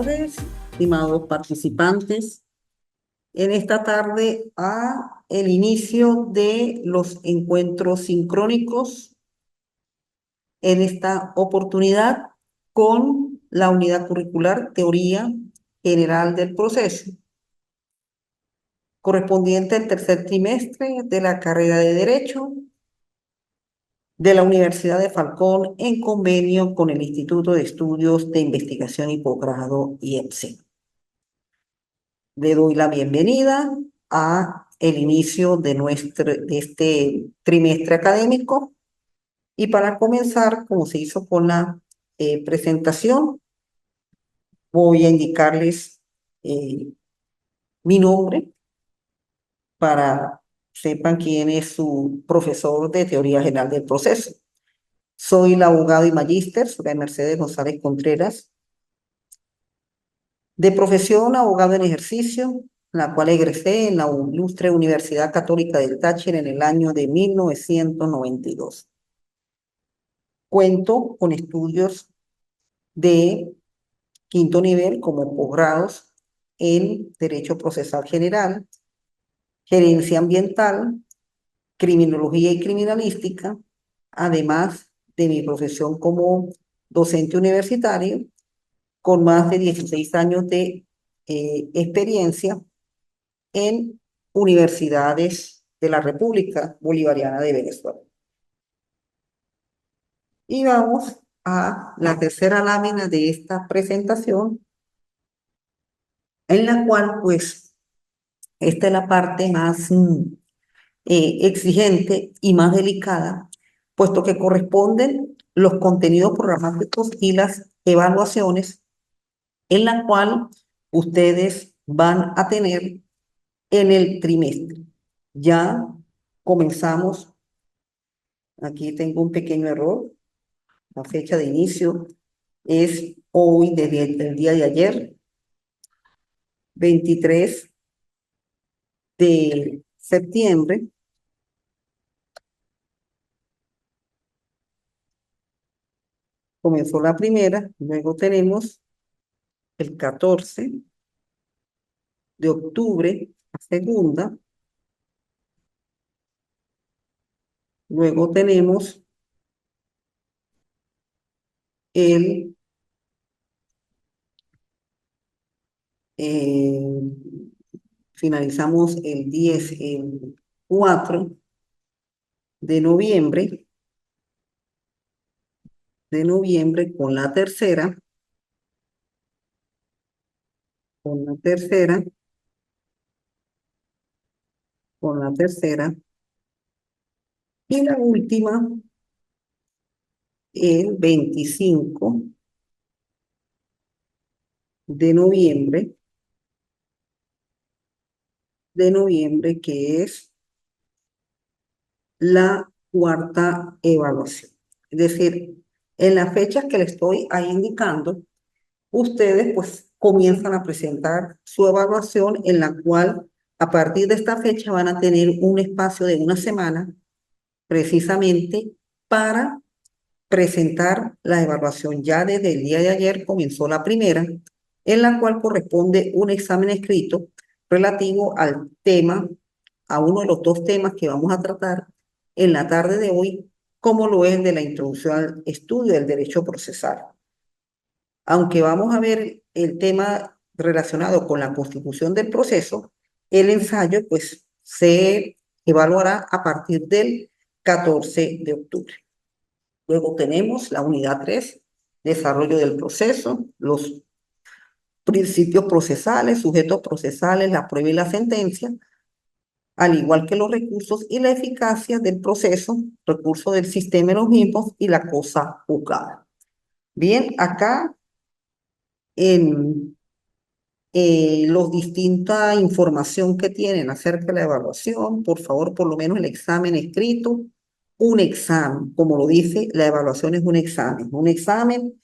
tardes, estimados participantes. En esta tarde a el inicio de los encuentros sincrónicos, en esta oportunidad con la unidad curricular Teoría General del Proceso, correspondiente al tercer trimestre de la carrera de Derecho de la Universidad de Falcón en convenio con el Instituto de Estudios de Investigación y Posgrado IEPSE. Le doy la bienvenida a el inicio de este trimestre académico y para comenzar, como se hizo con la presentación, voy a indicarles mi nombre para sepan quién es su profesor de Teoría General del Proceso. Soy la abogada y magíster Soraya Mercedes González Contreras, de profesión abogado en ejercicio, la cual egresé en la Ilustre Universidad Católica del Táchira en el año de 1992. Cuento con estudios de quinto nivel como posgrados en Derecho Procesal General, Gerencia Ambiental, Criminología y Criminalística, además de mi profesión como docente universitario, con más de 16 años de experiencia en universidades de la República Bolivariana de Venezuela. Y vamos a la tercera lámina de esta presentación, en la cual, pues, esta es la parte más exigente y más delicada, puesto que corresponden los contenidos programáticos y las evaluaciones en la cual ustedes van a tener en el trimestre. Ya comenzamos. Aquí tengo un pequeño error. La fecha de inicio es hoy, desde el día de ayer, 23 de septiembre. Comenzó la primera, luego tenemos el 14 de octubre, la segunda. Luego tenemos el finalizamos el 4 de noviembre, con la tercera, con la tercera, con la tercera, y la última, el 25 de noviembre, que es la cuarta evaluación. Es decir, en las fechas que les estoy ahí indicando, ustedes pues comienzan a presentar su evaluación, en la cual a partir de esta fecha van a tener un espacio de una semana precisamente para presentar la evaluación. Ya desde el día de ayer comenzó la primera, en la cual corresponde un examen escrito relativo al tema, a uno de los dos temas que vamos a tratar en la tarde de hoy, como lo es de la introducción al estudio del derecho procesal. Aunque vamos a ver el tema relacionado con la constitución del proceso, el ensayo pues se evaluará a partir del 14 de octubre. Luego tenemos la unidad 3, desarrollo del proceso, los principios procesales, sujetos procesales, la prueba y la sentencia, al igual que los recursos y la eficacia del proceso, recursos del sistema de los mismos y la cosa juzgada. Bien, acá en los distinta información que tienen acerca de la evaluación, por favor, por lo menos el examen escrito, un examen, como lo dice, la evaluación es un examen. Un examen,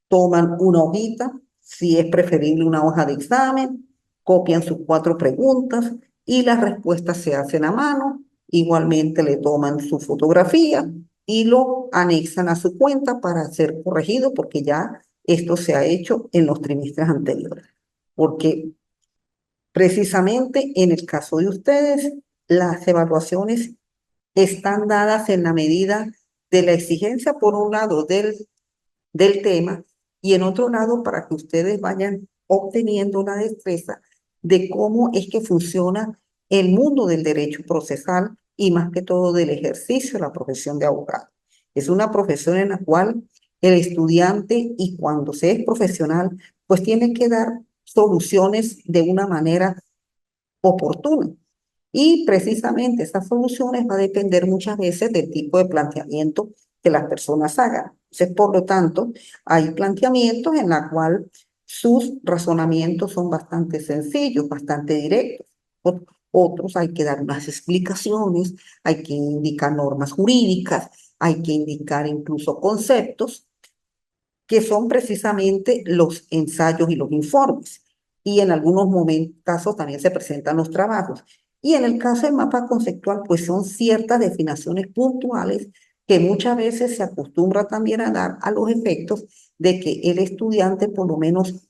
toman una hojita, si es preferible una hoja de examen, copian sus 4 preguntas y las respuestas se hacen a mano, igualmente le toman su fotografía y lo anexan a su cuenta para ser corregido, porque ya esto se ha hecho en los trimestres anteriores, porque precisamente en el caso de ustedes, las evaluaciones están dadas en la medida de la exigencia, por un lado, del tema, y en otro lado, para que ustedes vayan obteniendo una destreza de cómo es que funciona el mundo del derecho procesal y más que todo del ejercicio de la profesión de abogado. Es una profesión en la cual el estudiante, y cuando se es profesional, pues tiene que dar soluciones de una manera oportuna. Y precisamente esas soluciones va a depender muchas veces del tipo de planteamiento que las personas hagan. Entonces, por lo tanto, hay planteamientos en la cual sus razonamientos son bastante sencillos, bastante directos. Otros hay que dar unas explicaciones, hay que indicar normas jurídicas, hay que indicar incluso conceptos que son precisamente los ensayos y los informes. Y en algunos casos también se presentan los trabajos. Y en el caso del mapa conceptual, pues son ciertas definiciones puntuales que muchas veces se acostumbra también a dar a los efectos de que el estudiante por lo menos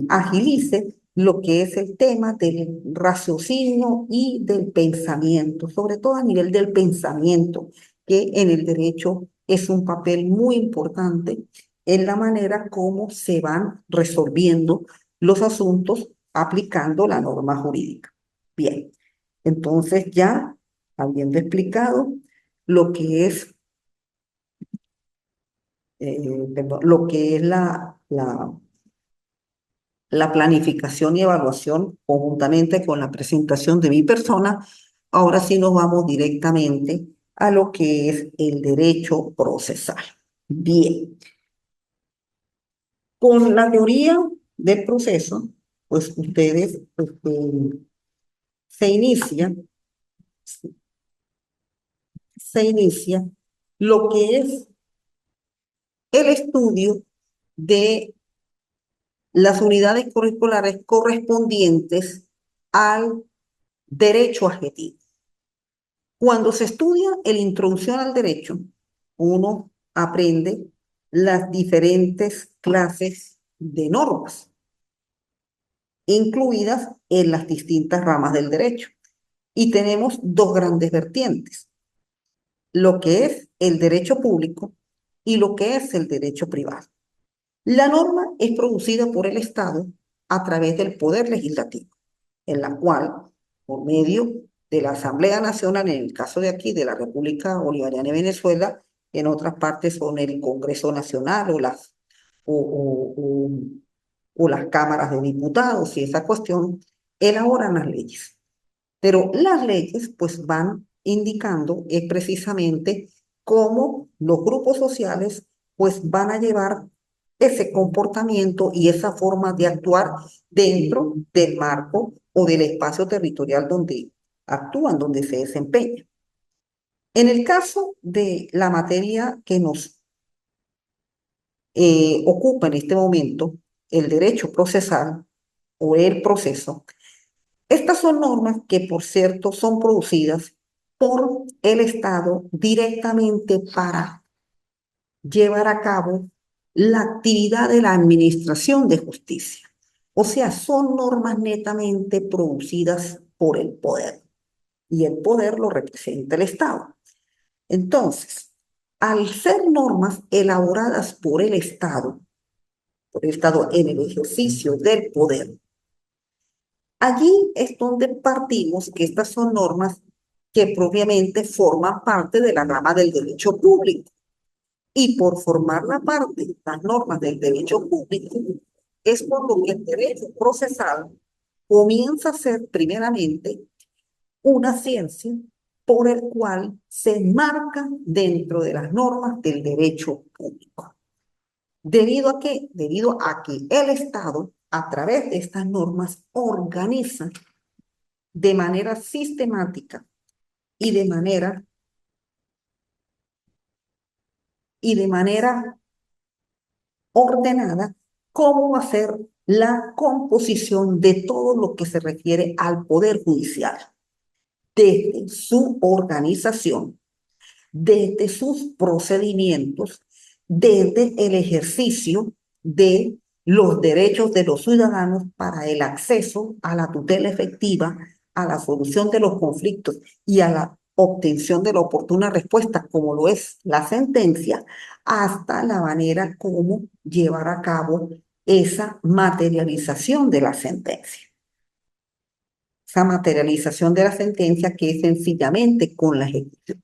agilice lo que es el tema del raciocinio y del pensamiento, sobre todo a nivel del pensamiento, que en el derecho es un papel muy importante en la manera como se van resolviendo los asuntos aplicando la norma jurídica. Bien, entonces ya habiendo explicado lo que es, perdón, lo que es la planificación y evaluación conjuntamente con la presentación de mi persona, ahora sí nos vamos directamente a lo que es el derecho procesal. Bien, con la teoría del proceso, pues ustedes se inicia, se inicia lo que es el estudio de las unidades curriculares correspondientes al derecho adjetivo. Cuando se estudia la introducción al derecho, uno aprende las diferentes clases de normas, incluidas en las distintas ramas del derecho. Y tenemos dos grandes vertientes, lo que es el derecho público y lo que es el derecho privado. La norma es producida por el Estado a través del Poder Legislativo, en la cual, por medio de la Asamblea Nacional, en el caso de aquí, de la República Bolivariana de Venezuela, en otras partes son el Congreso Nacional o, o- o- o las cámaras de diputados y esa cuestión, elaboran las leyes. Pero las leyes pues van indicando precisamente cómo los grupos sociales pues van a llevar ese comportamiento y esa forma de actuar dentro del marco o del espacio territorial donde actúan, donde se desempeñan. En el caso de la materia que nos ocupa en este momento, el derecho procesal o el proceso, estas son normas que, por cierto, son producidas por el Estado directamente para llevar a cabo la actividad de la administración de justicia. O sea, son normas netamente producidas por el poder y el poder lo representa el Estado. Entonces, al ser normas elaboradas por el Estado en el ejercicio del poder, allí es donde partimos que estas son normas que propiamente forman parte de la rama del derecho público. Y por formar la parte de las normas del derecho público, es por lo que el derecho procesal comienza a ser primeramente una ciencia por el cual se enmarca dentro de las normas del derecho público. ¿Debido a qué? Debido a que el Estado, a través de estas normas, organiza de manera sistemática y de manera ordenada cómo va a ser la composición de todo lo que se refiere al Poder Judicial, desde su organización, desde sus procedimientos, desde el ejercicio de los derechos de los ciudadanos para el acceso a la tutela efectiva, a la solución de los conflictos y a la obtención de la oportuna respuesta, como lo es la sentencia, hasta la manera como llevar a cabo esa materialización de la sentencia. Esa materialización de la sentencia que es sencillamente con la ejecución.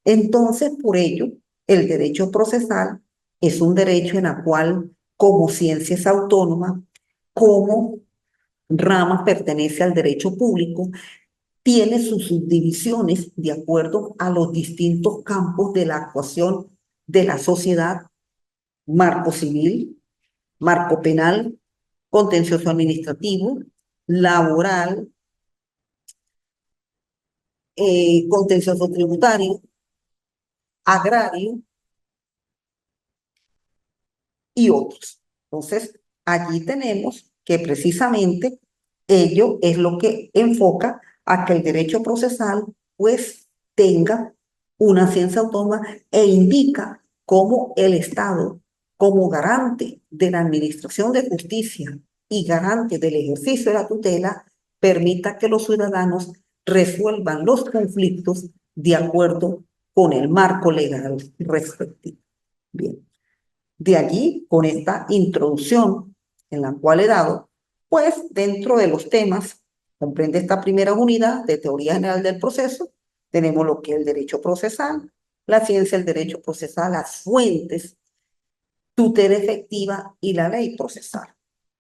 Entonces, por ello, el derecho procesal es un derecho en el cual, como ciencia es autónoma, como rama pertenece al derecho público, tiene sus subdivisiones de acuerdo a los distintos campos de la actuación de la sociedad: marco civil, marco penal, contencioso administrativo, laboral, contencioso tributario, agrario y otros. Entonces, allí tenemos que precisamente ello es lo que enfoca a que el derecho procesal pues tenga una ciencia autónoma e indica cómo el Estado, como garante de la administración de justicia y garante del ejercicio de la tutela, permita que los ciudadanos resuelvan los conflictos de acuerdo con el marco legal respectivo. Bien. De allí, con esta introducción en la cual he dado, pues dentro de los temas, comprende esta primera unidad de teoría general del proceso, tenemos lo que es el derecho procesal, la ciencia del derecho procesal, las fuentes, tutela efectiva y la ley procesal.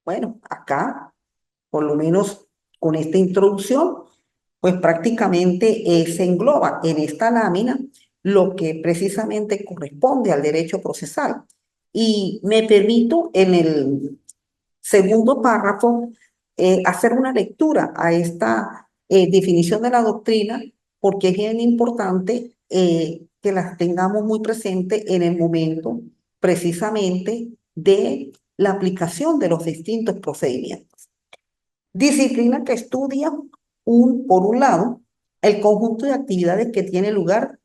Bueno, acá, por lo menos con esta introducción, pues prácticamente se engloba en esta lámina lo que precisamente corresponde al derecho procesal. Y me permito en el segundo párrafo hacer una lectura a esta definición de la doctrina, porque es bien importante que las tengamos muy presente en el momento precisamente de la aplicación de los distintos procedimientos. Disciplina que estudia, por un lado, el conjunto de actividades que tiene lugar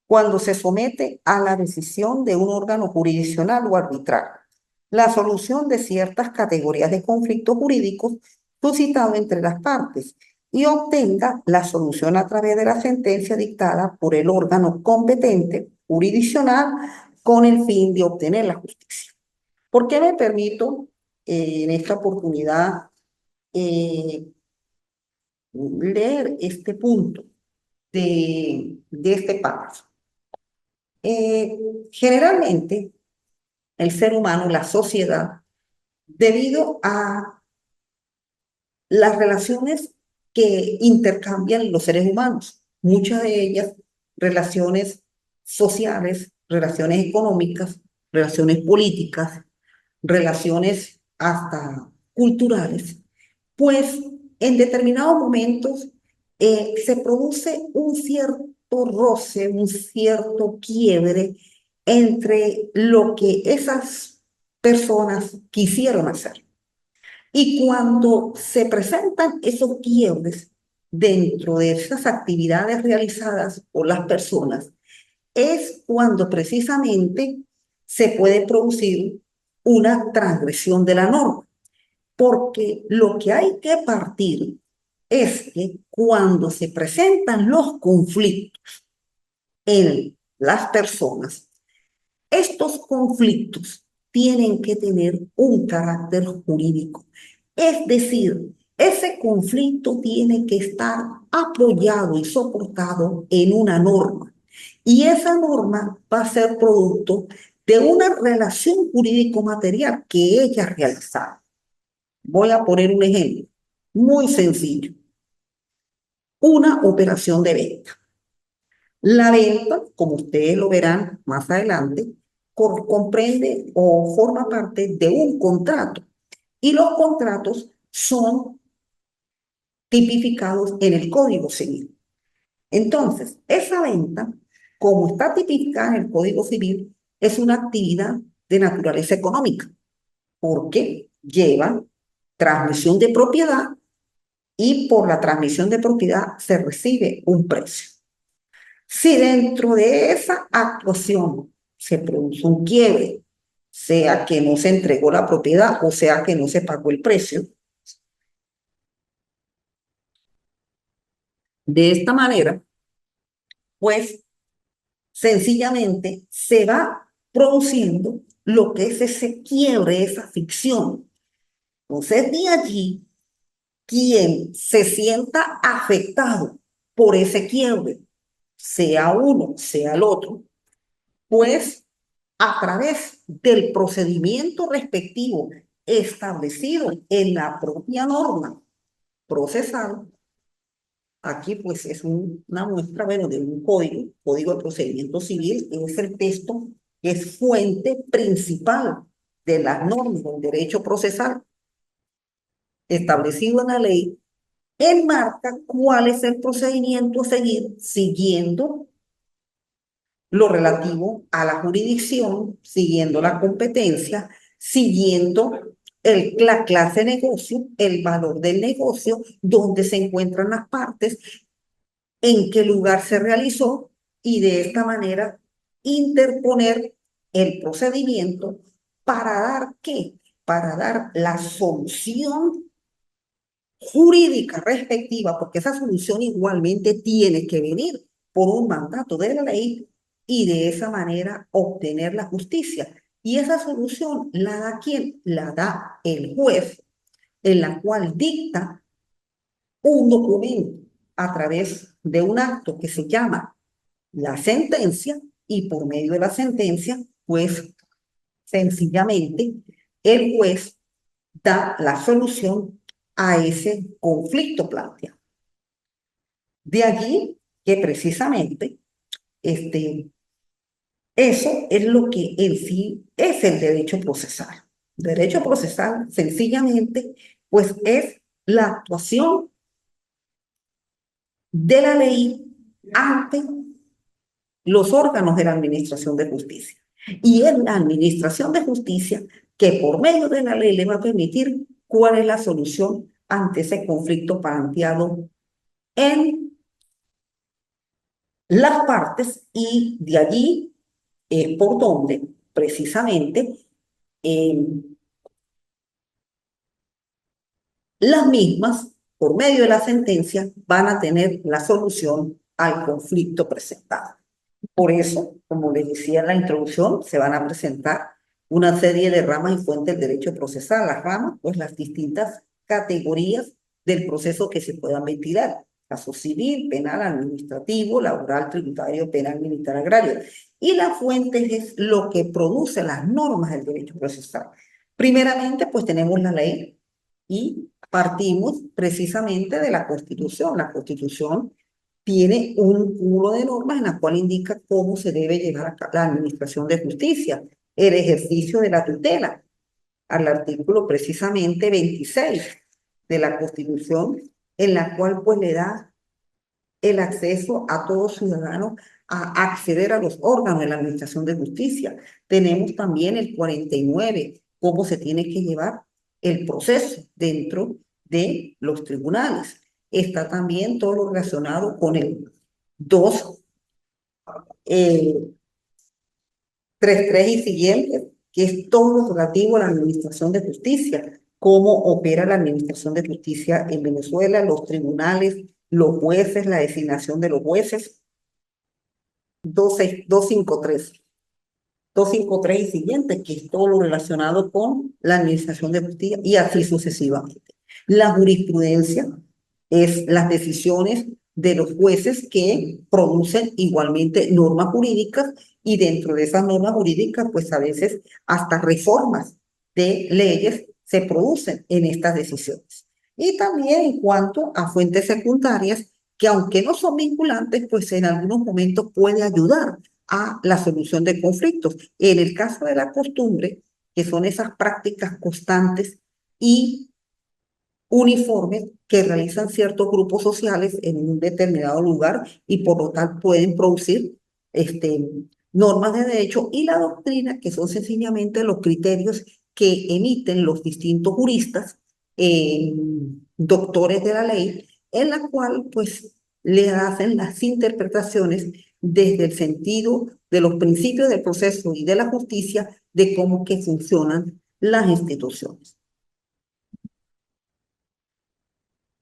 cuando se somete a la decisión de un órgano jurisdiccional o arbitral, la solución de ciertas categorías de conflictos jurídicos suscitados entre las partes y obtenga la solución a través de la sentencia dictada por el órgano competente jurisdiccional con el fin de obtener la justicia. ¿Por qué me permito en esta oportunidad eh, leer este punto de este párrafo? Generalmente, el ser humano, la sociedad, debido a las relaciones que intercambian los seres humanos, muchas de ellas relaciones sociales, relaciones económicas, relaciones políticas, relaciones hasta culturales, pues en determinados momentos se produce un cierto roce, un cierto quiebre entre lo que esas personas quisieron hacer. Y cuando se presentan esos quiebres dentro de esas actividades realizadas por las personas, es cuando precisamente se puede producir una transgresión de la norma, porque lo que hay que partir es que cuando se presentan los conflictos en las personas, estos conflictos tienen que tener un carácter jurídico. Es decir, ese conflicto tiene que estar apoyado y soportado en una norma. Y esa norma va a ser producto de una relación jurídico-material que ella ha realizado. Voy a poner un ejemplo muy sencillo. Una operación de venta. La venta, como ustedes lo verán más adelante, comprende o forma parte de un contrato. Y los contratos son tipificados en el Código Civil. Entonces, esa venta, como está tipificada en el Código Civil, es una actividad de naturaleza económica, porque lleva transmisión de propiedad y por la transmisión de propiedad se recibe un precio. Si dentro de esa actuación se produce un quiebre, sea que no se entregó la propiedad o sea que no se pagó el precio. De esta manera, pues sencillamente se va produciendo lo que es ese quiebre, esa ficción. Entonces, de allí, quien se sienta afectado por ese quiebre, sea uno, sea el otro, pues a través del procedimiento respectivo establecido en la propia norma procesal, aquí pues es una muestra, bueno, de un código de procedimiento civil, que es el texto que es fuente principal de las normas del derecho procesal establecido en la ley, enmarca cuál es el procedimiento a seguir siguiendo lo relativo a la jurisdicción, siguiendo la competencia, siguiendo la clase de negocio, el valor del negocio, dónde se encuentran las partes, en qué lugar se realizó y de esta manera interponer el procedimiento para dar qué, para dar la solución jurídica respectiva, porque esa solución igualmente tiene que venir por un mandato de la ley y de esa manera obtener la justicia. Y esa solución la da quién? La da el juez, en la cual dicta un documento a través de un acto que se llama la sentencia y por medio de la sentencia, pues sencillamente el juez da la solución a ese conflicto planteado. De allí que precisamente eso es lo que en sí es el derecho procesal. Derecho procesal, sencillamente, pues es la actuación de la ley ante los órganos de la Administración de Justicia. Y es la Administración de Justicia que por medio de la ley le va a permitir cuál es la solución ante ese conflicto planteado en las partes y de allí por donde precisamente eh, las mismas, por medio de la sentencia, van a tener la solución al conflicto presentado. Por eso, como les decía en la introducción, se van a presentar una serie de ramas y fuentes del derecho procesal. Las ramas, pues las distintas categorías del proceso que se puedan ventilar. Caso civil, penal, administrativo, laboral, tributario, penal, militar, agrario. Y la fuente es lo que produce las normas del derecho procesal. Primeramente, pues tenemos la ley y partimos precisamente de la Constitución. La Constitución tiene un cúmulo de normas en la cual indica cómo se debe llevar a cabo la administración de justicia, el ejercicio de la tutela, al artículo precisamente 26 de la Constitución, en la cual pues le da el acceso a todo ciudadano a acceder a los órganos de la administración de justicia. Tenemos también el 49, cómo se tiene que llevar el proceso dentro de los tribunales. Está también todo lo relacionado con el 2, 3 y siguientes, que es todo lo relativo a la administración de justicia, cómo opera la administración de justicia en Venezuela, los tribunales, los jueces, la designación de los jueces. 253. 253 y siguientes, que es todo lo relacionado con la administración de justicia y así sucesivamente. La jurisprudencia es las decisiones de los jueces que producen igualmente normas jurídicas y dentro de esas normas jurídicas, pues a veces hasta reformas de leyes se producen en estas decisiones. Y también en cuanto a fuentes secundarias, que aunque no son vinculantes, pues en algunos momentos puede ayudar a la solución de conflictos. En el caso de la costumbre, que son esas prácticas constantes y uniformes que realizan ciertos grupos sociales en un determinado lugar y por lo tanto pueden producir normas de derecho y la doctrina, que son sencillamente los criterios que emiten los distintos juristas, doctores de la ley, en la cual pues le hacen las interpretaciones desde el sentido de los principios del proceso y de la justicia de cómo que funcionan las instituciones.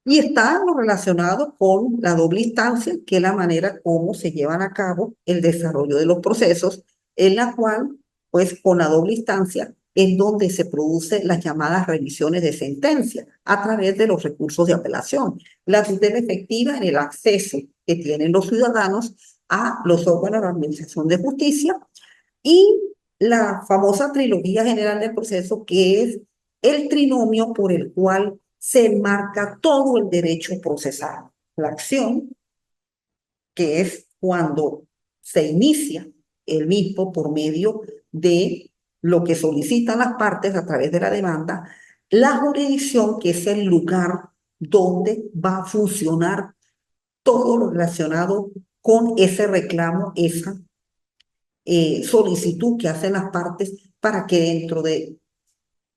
Y está lo relacionado con la doble instancia, que es la manera como se llevan a cabo el desarrollo de los procesos, en la cual, pues con la doble instancia, es donde se producen las llamadas revisiones de sentencia a través de los recursos de apelación. La tutela efectiva en el acceso que tienen los ciudadanos a los órganos de la Administración de Justicia y la famosa trilogía general del proceso, que es el trinomio por el cual se enmarca todo el derecho procesal. La acción, que es cuando se inicia el mismo por medio de lo que solicitan las partes a través de la demanda, la jurisdicción, que es el lugar donde va a funcionar todo lo relacionado con ese reclamo, esa solicitud que hacen las partes para que dentro de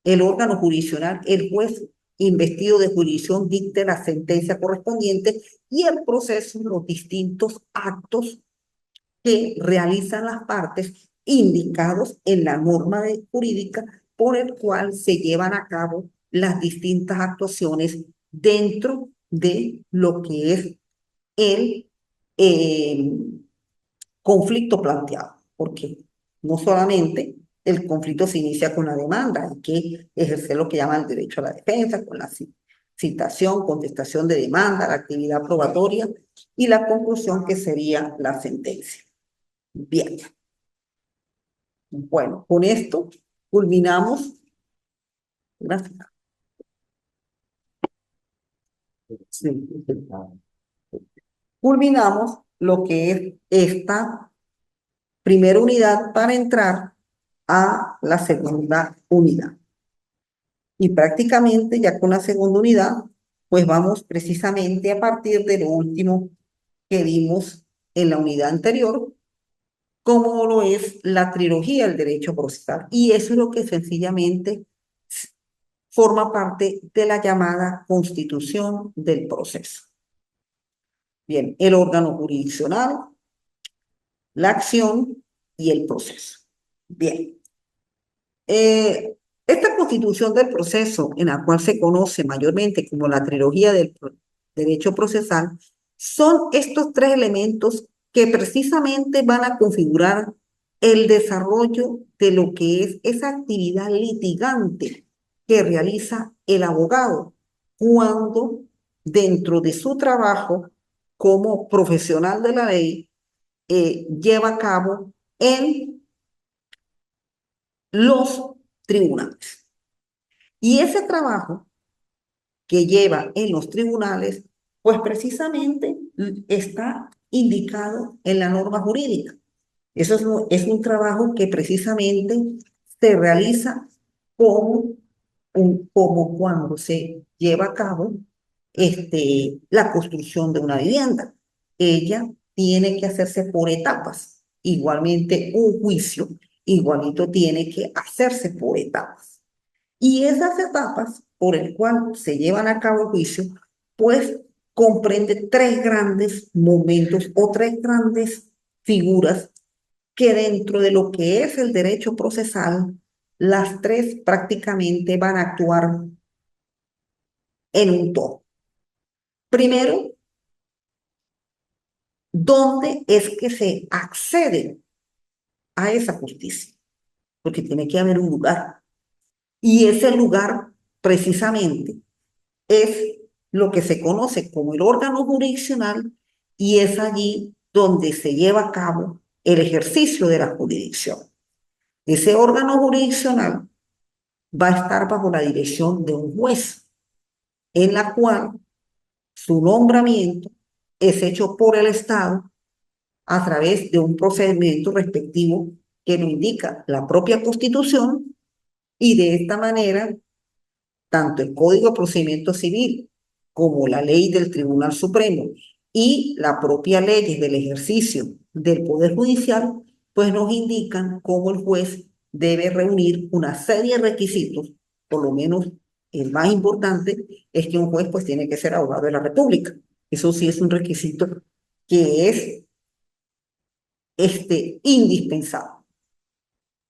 el órgano jurisdiccional, el juez investido de jurisdicción dicte la sentencia correspondiente y el proceso, los distintos actos que realizan las partes indicados en la norma jurídica por el cual se llevan a cabo las distintas actuaciones dentro de lo que es el conflicto planteado, porque no solamente el conflicto se inicia con la demanda, hay que ejercer lo que llaman el derecho a la defensa, con la citación, contestación de demanda, la actividad probatoria y la conclusión, que sería la sentencia. Bien, bueno, con esto culminamos. Gracias. Sí. Culminamos lo que es esta primera unidad para entrar a la segunda unidad. Y prácticamente ya con la segunda unidad, pues vamos precisamente a partir de lo último que vimos en la unidad anterior, como lo es la trilogía del derecho procesal. Y eso es lo que sencillamente forma parte de la llamada constitución del proceso. Bien, el órgano jurisdiccional, la acción y el proceso. Bien. Esta constitución del proceso, en la cual se conoce mayormente como la trilogía del derecho procesal, son estos tres elementos que precisamente van a configurar el desarrollo de lo que es esa actividad litigante que realiza el abogado cuando dentro de su trabajo como profesional de la ley lleva a cabo en los tribunales. Y ese trabajo que lleva en los tribunales, pues precisamente está indicado en la norma jurídica. Eso es un trabajo que precisamente se realiza como, como cuando se lleva a cabo la construcción de una vivienda. Ella tiene que hacerse por etapas. Igualmente, un juicio igualito tiene que hacerse por etapas. Y esas etapas por el cual se llevan a cabo el juicio, pues comprende tres grandes momentos o tres grandes figuras que dentro de lo que es el derecho procesal, las tres prácticamente van a actuar en un todo. Primero, ¿dónde es que se accede a esa justicia? Porque tiene que haber un lugar. Y ese lugar, precisamente, es lo que se conoce como el órgano jurisdiccional y es allí donde se lleva a cabo el ejercicio de la jurisdicción. Ese órgano jurisdiccional va a estar bajo la dirección de un juez, en la cual su nombramiento es hecho por el Estado a través de un procedimiento respectivo que lo indica la propia Constitución y de esta manera tanto el Código de Procedimiento Civil como la ley del Tribunal Supremo y la propia ley del ejercicio del Poder Judicial, pues nos indican cómo el juez debe reunir una serie de requisitos, por lo menos el más importante es que un juez pues tiene que ser abogado de la República. Eso sí es un requisito que es indispensable.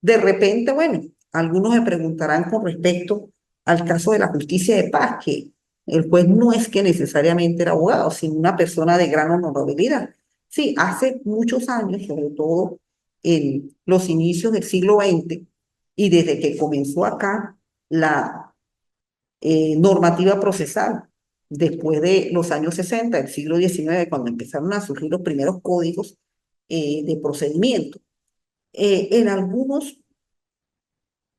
De repente, bueno, algunos me preguntarán con respecto al caso de la justicia de paz, que el juez no es que necesariamente era abogado, sino una persona de gran honorabilidad. Sí, hace muchos años, sobre todo en los inicios del siglo XX, y desde que comenzó acá la normativa procesal, después de los años 60 del siglo XIX, cuando empezaron a surgir los primeros códigos de procedimiento. En algunos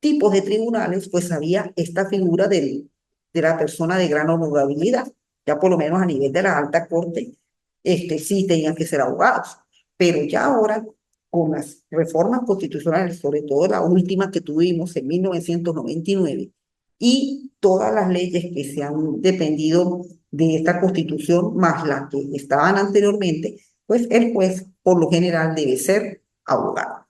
tipos de tribunales, pues había esta figura de la persona de gran honorabilidad, ya por lo menos a nivel de la alta corte, sí tenían que ser abogados, pero ya ahora, con las reformas constitucionales, sobre todo la última que tuvimos en 1999, y todas las leyes que se han dependido de esta constitución, más las que estaban anteriormente, pues el juez, por lo general, debe ser abogado.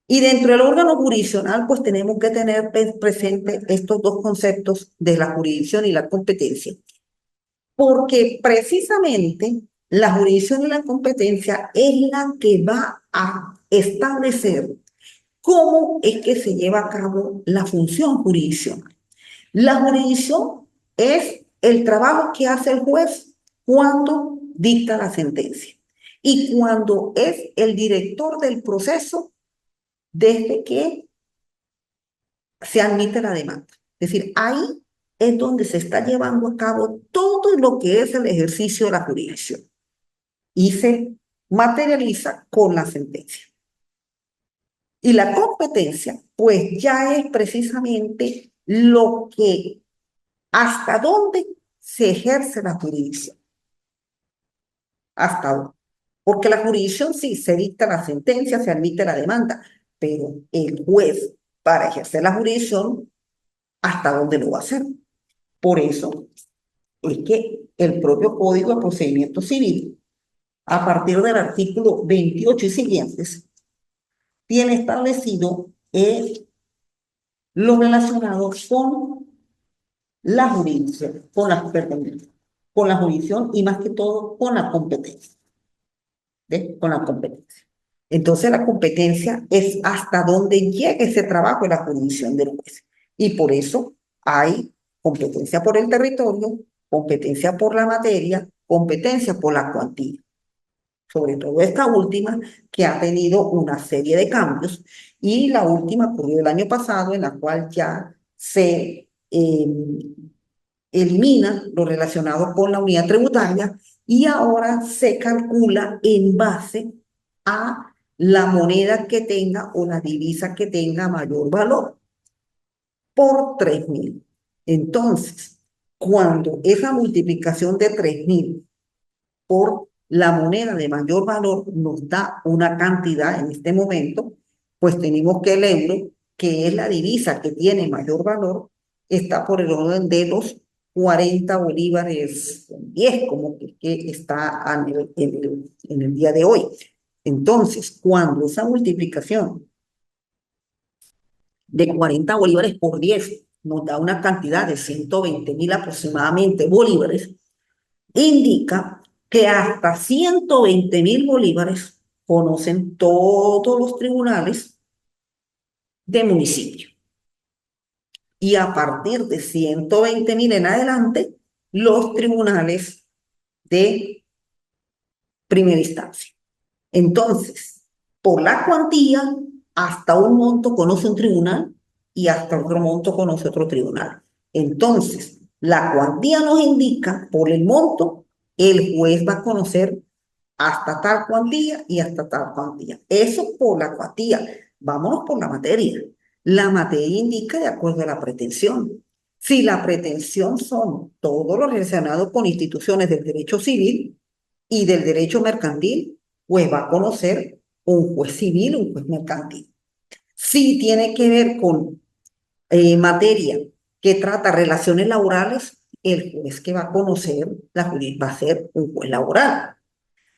Y dentro del órgano jurisdiccional, pues tenemos que tener presente estos dos conceptos de la jurisdicción y la competencia, porque precisamente la jurisdicción y la competencia es la que va a establecer cómo es que se lleva a cabo la función jurisdiccional. La jurisdicción es el trabajo que hace el juez cuando dicta la sentencia y cuando es el director del proceso desde que se admite la demanda. Es decir, ahí es donde se está llevando a cabo todo lo que es el ejercicio de la jurisdicción y se materializa con la sentencia. Y la competencia, pues ya es precisamente lo que, hasta dónde se ejerce la jurisdicción. Hasta dónde. Porque la jurisdicción sí se dicta la sentencia, se admite la demanda, pero el juez, para ejercer la jurisdicción, ¿hasta dónde lo va a hacer? Por eso es que el propio Código de Procedimiento Civil, a partir del artículo 28 y siguientes, tiene establecido lo relacionado con la jurisdicción, con la jurisdicción y más que todo con la competencia. ¿Ves? Con la competencia. Entonces la competencia es hasta donde llega ese trabajo de la jurisdicción del juez. Y por eso hay competencia por el territorio, competencia por la materia, competencia por la cuantía. Sobre todo esta última que ha tenido una serie de cambios y la última ocurrió el año pasado en la cual ya se elimina lo relacionado con la unidad tributaria y ahora se calcula en base a la moneda que tenga o la divisa que tenga mayor valor por 3.000. Entonces, cuando esa multiplicación de 3.000 por la moneda de mayor valor nos da una cantidad en este momento, pues tenemos que el euro, que es la divisa que tiene mayor valor, está por el orden de los 40 bolívares 10, como que está en el día de hoy. Entonces, cuando esa multiplicación de 40 bolívares por 10 nos da una cantidad de 120.000 aproximadamente bolívares, indica que hasta 120.000 bolívares conocen todos los tribunales de municipio. Y a partir de 120.000 en adelante, los tribunales de primera instancia. Entonces, por la cuantía, hasta un monto conoce un tribunal y hasta otro monto conoce otro tribunal. Entonces, la cuantía nos indica, por el monto, el juez va a conocer hasta tal cuantía y hasta tal cuantía. Eso por la cuantía. Vámonos por la materia. La materia indica de acuerdo a la pretensión. Si la pretensión son todo lo relacionado con instituciones del derecho civil y del derecho mercantil, pues va a conocer un juez civil, un juez mercantil. Si tiene que ver con materia que trata relaciones laborales, el juez que va a conocer la juez va a ser un juez laboral.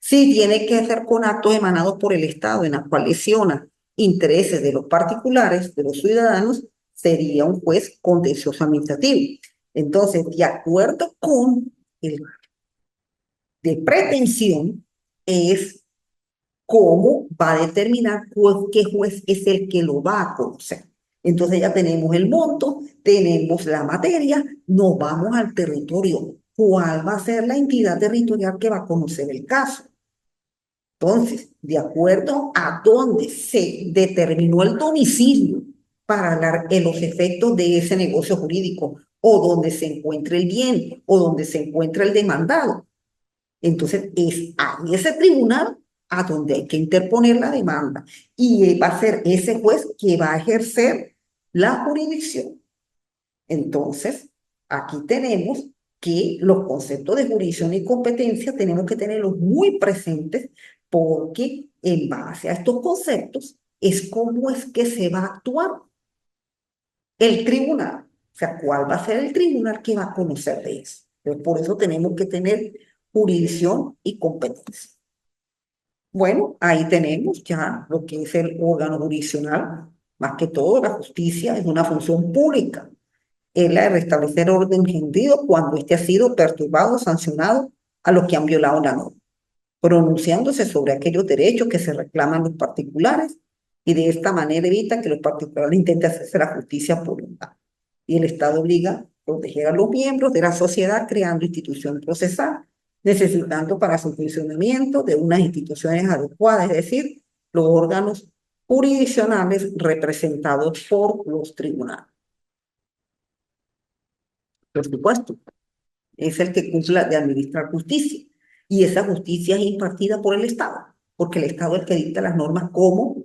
Si tiene que ver con actos emanados por el Estado en la cual lesiona intereses de los particulares, de los ciudadanos, sería un juez contencioso administrativo. Entonces, de acuerdo con el de pretensión, es cómo va a determinar qué juez es el que lo va a conocer. Entonces ya tenemos el monto, tenemos la materia, nos vamos al territorio. ¿Cuál va a ser la entidad territorial que va a conocer el caso? Entonces, de acuerdo a dónde se determinó el domicilio para los efectos de ese negocio jurídico, o donde se encuentre el bien, o donde se encuentra el demandado, entonces es a ese tribunal a donde hay que interponer la demanda y va a ser ese juez que va a ejercer la jurisdicción. Entonces, aquí tenemos que los conceptos de jurisdicción y competencia tenemos que tenerlos muy presentes porque en base a estos conceptos es cómo es que se va a actuar el tribunal. O sea, ¿cuál va a ser el tribunal que va a conocer de eso? Entonces, por eso tenemos que tener jurisdicción y competencia. Bueno, ahí tenemos ya lo que es el órgano jurisdiccional. Más que todo, la justicia es una función pública. Es la de restablecer orden sentido cuando éste ha sido perturbado o sancionado a los que han violado la norma, pronunciándose sobre aquellos derechos que se reclaman los particulares y de esta manera evita que los particulares intenten hacerse la justicia por voluntad. Y el Estado obliga a proteger a los miembros de la sociedad creando institución procesal, necesitando para su funcionamiento de unas instituciones adecuadas, es decir, los órganos jurisdiccionales representados por los tribunales. Por supuesto, es el que cumple de administrar justicia. Y esa justicia es impartida por el Estado, porque el Estado es el que dicta las normas cómo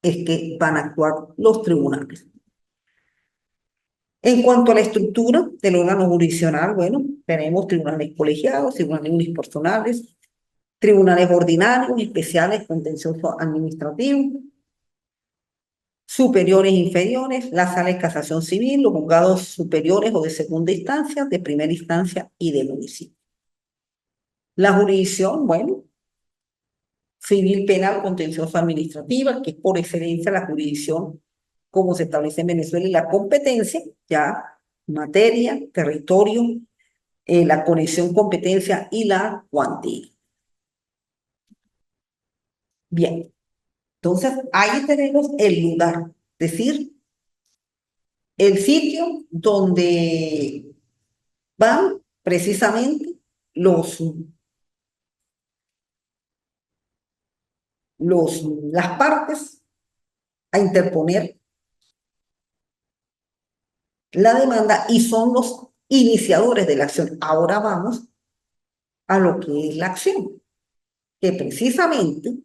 es que van a actuar los tribunales. En cuanto a la estructura del órgano jurisdiccional, bueno, tenemos tribunales colegiados, tribunales unipersonales, tribunales ordinarios, especiales, contencioso administrativo, superiores e inferiores, la sala de casación civil, los juzgados superiores o de segunda instancia, de primera instancia y de municipio. La jurisdicción, bueno, civil, penal, contencioso administrativa, que es por excelencia la jurisdicción como se establece en Venezuela, y la competencia, ya materia, territorio, la conexión, competencia y la cuantía. Bien, entonces ahí tenemos el lugar, es decir, el sitio donde van precisamente las partes a interponer la demanda y son los iniciadores de la acción. Ahora vamos a lo que es la acción, que precisamente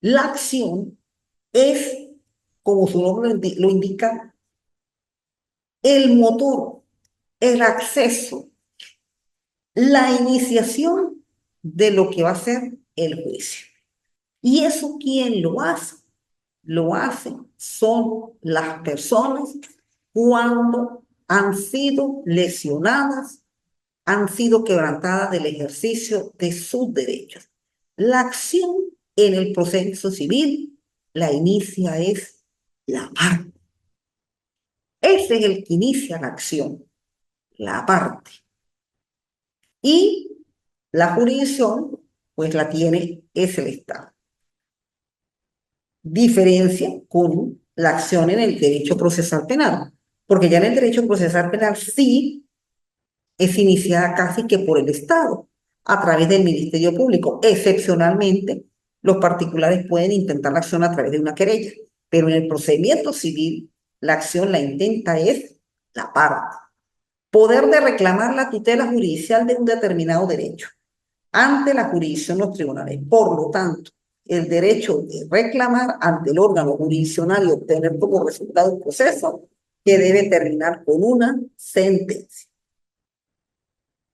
la acción es, como su nombre lo indica, el motor, el acceso, la iniciación de lo que va a ser el juicio. ¿Y eso quién lo hace? Lo hacen son las personas cuando han sido lesionadas, han sido quebrantadas del ejercicio de sus derechos. La acción en el proceso civil la inicia es la parte. Ese es el que inicia la acción, la parte. Y la jurisdicción, pues la tiene, es el Estado. Diferencia con la acción en el derecho procesal penal, porque ya en el derecho procesal penal sí es iniciada casi que por el Estado, a través del Ministerio Público. Excepcionalmente, los particulares pueden intentar la acción a través de una querella, pero en el procedimiento civil, la acción la intenta es la parte. Poder de reclamar la tutela judicial de un determinado derecho ante la jurisdicción de los tribunales. Por lo tanto, el derecho de reclamar ante el órgano jurisdiccional y obtener como resultado un proceso que debe terminar con una sentencia.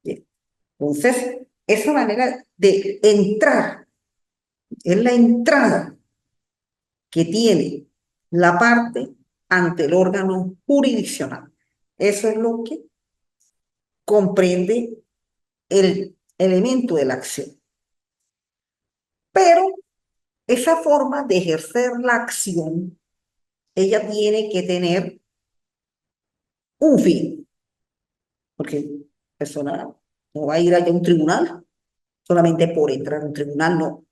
Bien. Entonces, esa manera de entrar es la entrada que tiene la parte ante el órgano jurisdiccional. Eso es lo que comprende el elemento de la acción. Pero esa forma de ejercer la acción, ella tiene que tener un fin, porque la persona no va a ir allá a un tribunal solamente por entrar a un tribunal, no.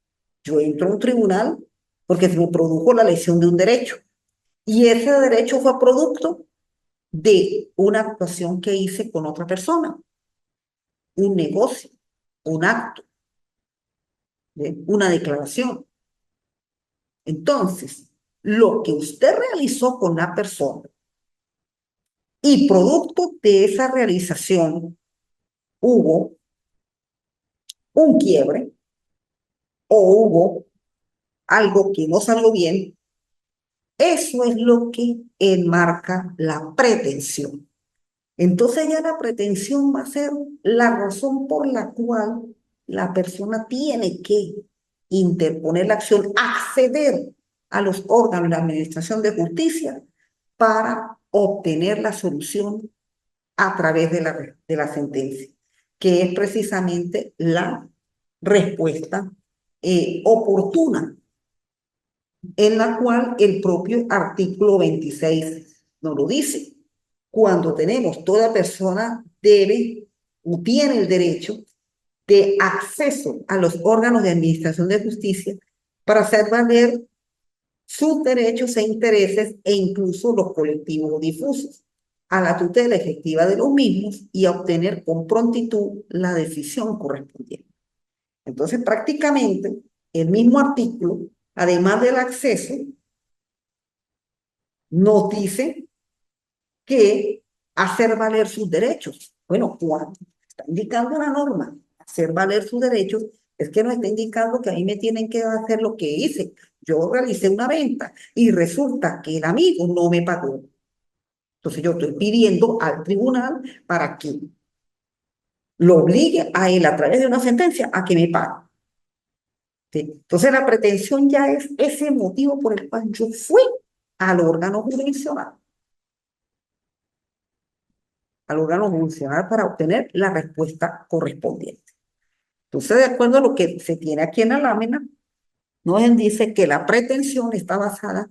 Yo entro a un tribunal porque se me produjo la lesión de un derecho. Y ese derecho fue producto de una actuación que hice con otra persona, un negocio, un acto, ¿ve? Una declaración. Entonces, lo que usted realizó con la persona y producto de esa realización hubo un quiebre o hubo algo que no salió bien, eso es lo que enmarca la pretensión. Entonces ya la pretensión va a ser la razón por la cual la persona tiene que interponer la acción, acceder a los órganos de la Administración de Justicia para obtener la solución a través de la sentencia, que es precisamente la respuesta oportuna, en la cual el propio artículo 26 nos lo dice. Cuando tenemos, toda persona debe o tiene el derecho de acceso a los órganos de administración de justicia para hacer valer sus derechos e intereses e incluso los colectivos difusos, a la tutela efectiva de los mismos y a obtener con prontitud la decisión correspondiente. Entonces, prácticamente, el mismo artículo, además del acceso, nos dice que hacer valer sus derechos. Bueno, cuando está indicando la norma, hacer valer sus derechos, es que no está indicando que a mí me tienen que hacer lo que hice. Yo realicé una venta y resulta que el amigo no me pagó. Entonces yo estoy pidiendo al tribunal para que lo obligue a él a través de una sentencia a que me pague. ¿Sí? Entonces la pretensión ya es ese motivo por el cual yo fui al órgano jurisdiccional, para obtener la respuesta correspondiente. Entonces, de acuerdo a lo que se tiene aquí en la lámina, nos dice que la pretensión está basada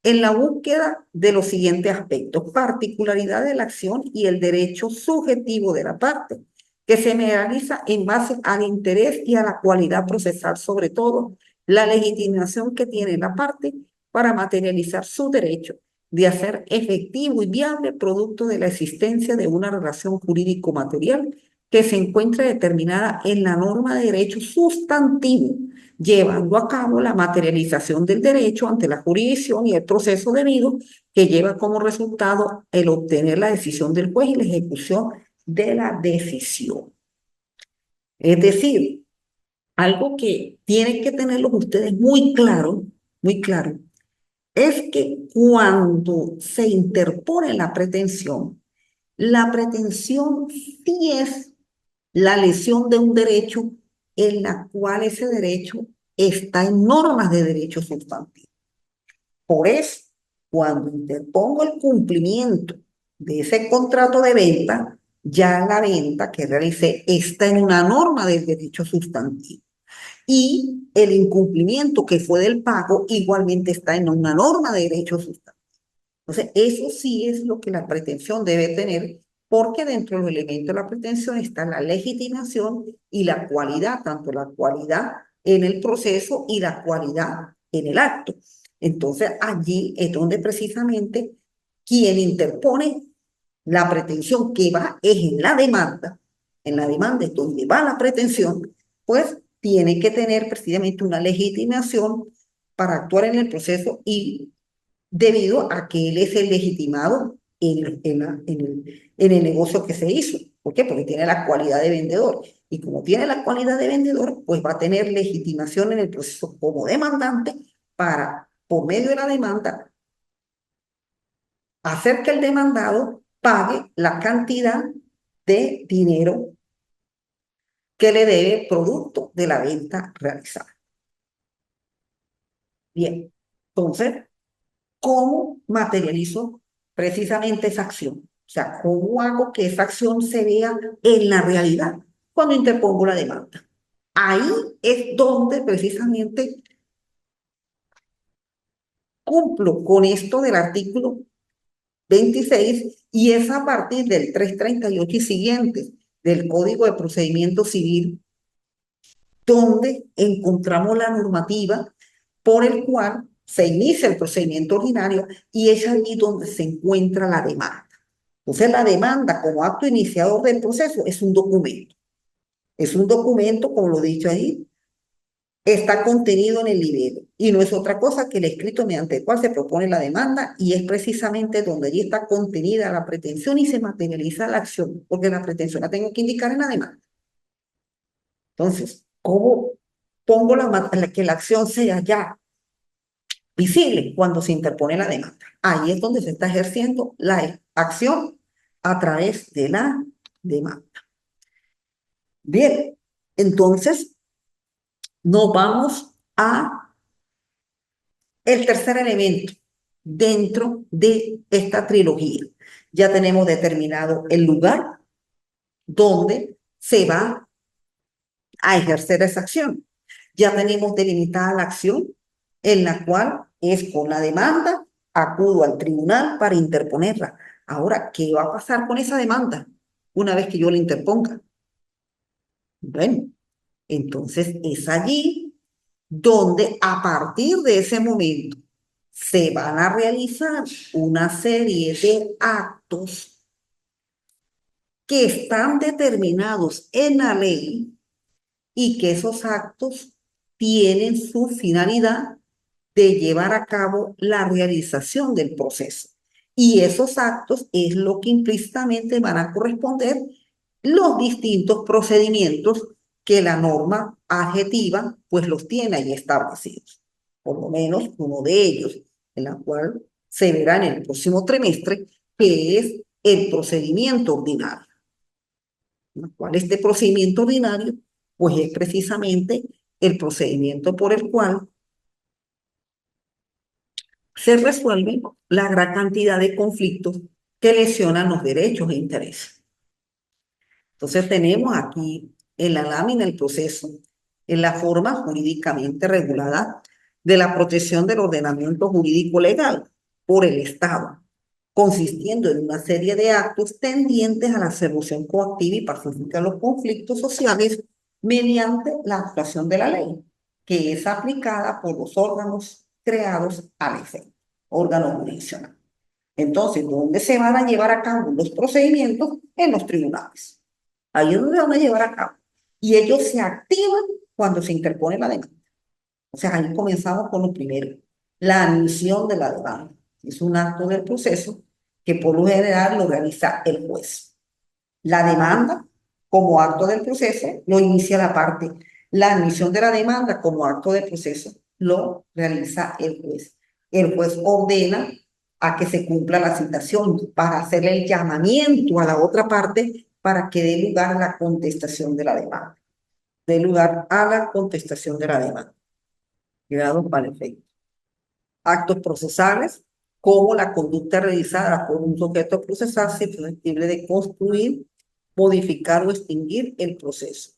en la búsqueda de los siguientes aspectos: particularidad de la acción y el derecho subjetivo de la parte, que se realiza en base al interés y a la cualidad procesal, sobre todo la legitimación que tiene la parte para materializar su derecho de hacer efectivo y viable producto de la existencia de una relación jurídico-material que se encuentra determinada en la norma de derecho sustantivo, llevando a cabo la materialización del derecho ante la jurisdicción y el proceso debido que lleva como resultado el obtener la decisión del juez y la ejecución de la decisión. Es decir, algo que tienen que tenerlo ustedes muy claro, es que cuando se interpone la pretensión sí es la lesión de un derecho en la cual ese derecho está en normas de derecho sustantivo. Por eso, cuando interpongo el cumplimiento de ese contrato de venta, ya la venta que realicé está en una norma del derecho sustantivo. Y el incumplimiento que fue del pago igualmente está en una norma de derecho sustantivo. Entonces, eso sí es lo que la pretensión debe tener, porque dentro de los elementos de la pretensión está la legitimación y la cualidad, tanto la cualidad en el proceso y la cualidad en el acto. Entonces, allí es donde precisamente quien interpone la pretensión que va es en la demanda es donde va la pretensión, pues tiene que tener precisamente una legitimación para actuar en el proceso y debido a que él es el legitimado en el negocio que se hizo. ¿Por qué? Porque tiene la cualidad de vendedor. Y como tiene la cualidad de vendedor, pues va a tener legitimación en el proceso como demandante para, por medio de la demanda, hacer que el demandado pague la cantidad de dinero que le debe producto de la venta realizada. Bien, entonces, ¿cómo materializo precisamente esa acción? O sea, ¿cómo hago que esa acción se vea en la realidad cuando interpongo la demanda? Ahí es donde precisamente cumplo con esto del artículo 26 y es a partir del 338 y 38 y siguientes del Código de Procedimiento Civil donde encontramos la normativa por el cual se inicia el procedimiento ordinario y es allí donde se encuentra la demanda. Entonces, la demanda como acto iniciador del proceso es un documento. Es un documento, como lo he dicho ahí, está contenido en el libelo y no es otra cosa que el escrito mediante el cual se propone la demanda y es precisamente donde allí está contenida la pretensión y se materializa la acción, porque la pretensión la tengo que indicar en la demanda. Entonces, ¿cómo pongo que la acción sea ya visible cuando se interpone la demanda? Ahí es donde se está ejerciendo la acción a través de la demanda. Bien, entonces nos vamos a el tercer elemento dentro de esta trilogía. Ya tenemos determinado el lugar donde se va a ejercer esa acción. Ya tenemos delimitada la acción en la cual es con la demanda, acudo al tribunal para interponerla. Ahora, ¿qué va a pasar con esa demanda una vez que yo la interponga? Bueno, entonces es allí donde a partir de ese momento se van a realizar una serie de actos que están determinados en la ley y que esos actos tienen su finalidad de llevar a cabo la realización del proceso. Y esos actos es lo que implícitamente van a corresponder los distintos procedimientos que la norma adjetiva pues los tiene ahí establecidos. Por lo menos uno de ellos, en la cual se verá en el próximo trimestre, que es el procedimiento ordinario. En la cual este procedimiento ordinario pues es precisamente el procedimiento por el cual se resuelven la gran cantidad de conflictos que lesionan los derechos e intereses. Entonces tenemos aquí en la lámina el proceso, en la forma jurídicamente regulada de la protección del ordenamiento jurídico legal por el Estado, consistiendo en una serie de actos tendientes a la solución coactiva y pacífica de los conflictos sociales mediante la actuación de la ley, que es aplicada por los órganos creados al efecto, órganos jurisdiccionales. Entonces, ¿dónde se van a llevar a cabo los procedimientos? En los tribunales. Ahí es donde van a llevar a cabo. Y ellos se activan cuando se interpone la demanda. O sea, ahí comenzamos con lo primero, la admisión de la demanda. Es un acto del proceso que por lo general lo realiza el juez. La demanda, como acto del proceso, lo inicia la parte. La admisión de la demanda como acto del proceso lo realiza el juez. El juez ordena a que se cumpla la citación para hacerle el llamamiento a la otra parte para que dé lugar a la contestación de la demanda. Dé lugar a la contestación de la demanda. Quedado para efecto. Actos procesales, como la conducta realizada por un sujeto procesal susceptible de construir, modificar o extinguir el proceso.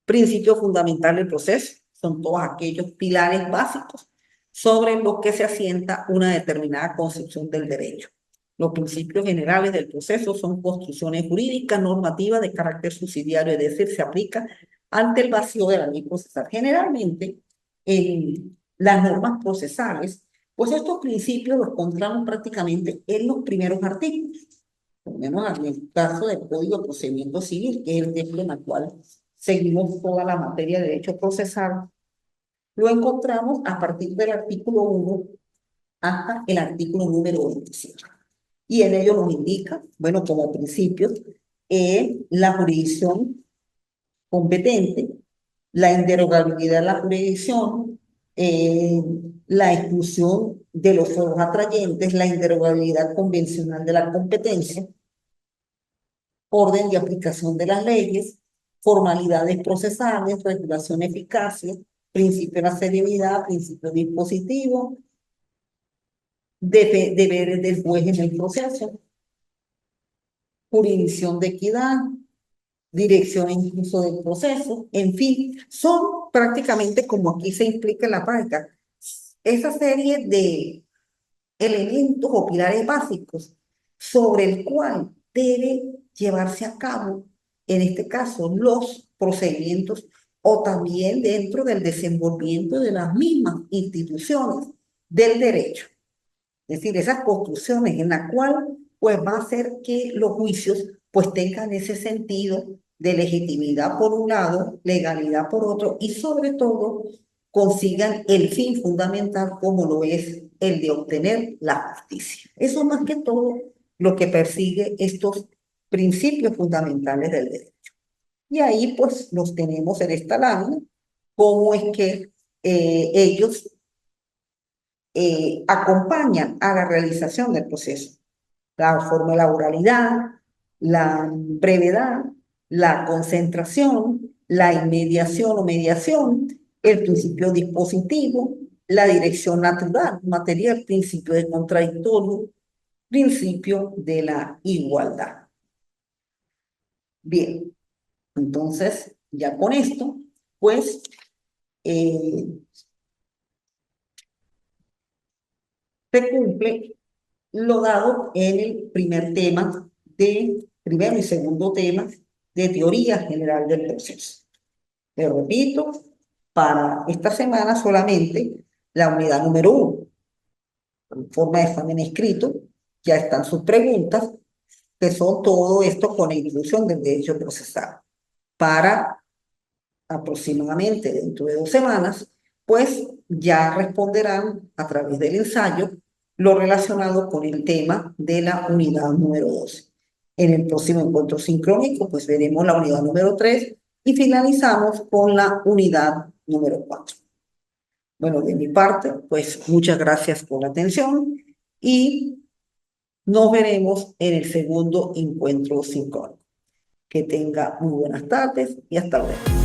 Principio fundamental del proceso son todos aquellos pilares básicos sobre los que se asienta una determinada concepción del derecho. Los principios generales del proceso son construcciones jurídicas, normativas de carácter subsidiario, es decir, se aplica ante el vacío de la ley procesal. Generalmente, en las normas procesales, pues estos principios los encontramos prácticamente en los primeros artículos, por lo menos en el caso del Código de Procedimiento Civil, que es el texto en el cual seguimos toda la materia de derecho procesal. Lo encontramos a partir del artículo 1 hasta el artículo número 25. Y en ello nos indica, bueno, como principios, la jurisdicción competente, la inderogabilidad de la jurisdicción, la exclusión de los foros atrayentes, la inderogabilidad convencional de la competencia, orden de aplicación de las leyes, formalidades procesales, regulación eficacia, principio de la seriedad, principio dispositivo, deberes del juez en el proceso, jurisdicción de equidad, dirección incluso del proceso, en fin, son prácticamente como aquí se implica en la práctica, esa serie de elementos o pilares básicos sobre el cual debe llevarse a cabo, en este caso, los procedimientos o también dentro del desenvolvimiento de las mismas instituciones del derecho. Es decir, esas construcciones en las cuales pues va a hacer que los juicios pues tengan ese sentido de legitimidad por un lado, legalidad por otro y sobre todo consigan el fin fundamental como lo es el de obtener la justicia. Eso más que todo lo que persigue estos principios fundamentales del derecho. Y ahí pues los tenemos en esta lámina, cómo es que ellos acompañan a la realización del proceso. La forma de la oralidad, la brevedad, la concentración, la inmediación o mediación, el principio dispositivo, la dirección natural, material, principio de contradictorio, principio de la igualdad. Bien, entonces ya con esto, pues se cumple lo dado en el primero y segundo tema de teoría general del proceso. Pero repito, para esta semana solamente la unidad número 1, en forma de examen escrito, ya están sus preguntas, que son todo esto con la inclusión del derecho procesal. Para aproximadamente dentro de 2 semanas, pues ya responderán a través del ensayo lo relacionado con el tema de la unidad número 2. En el próximo encuentro sincrónico, pues veremos la unidad número 3 y finalizamos con la unidad número 4. Bueno, de mi parte, pues muchas gracias por la atención y nos veremos en el segundo encuentro sincrónico. Que tenga muy buenas tardes y hasta luego.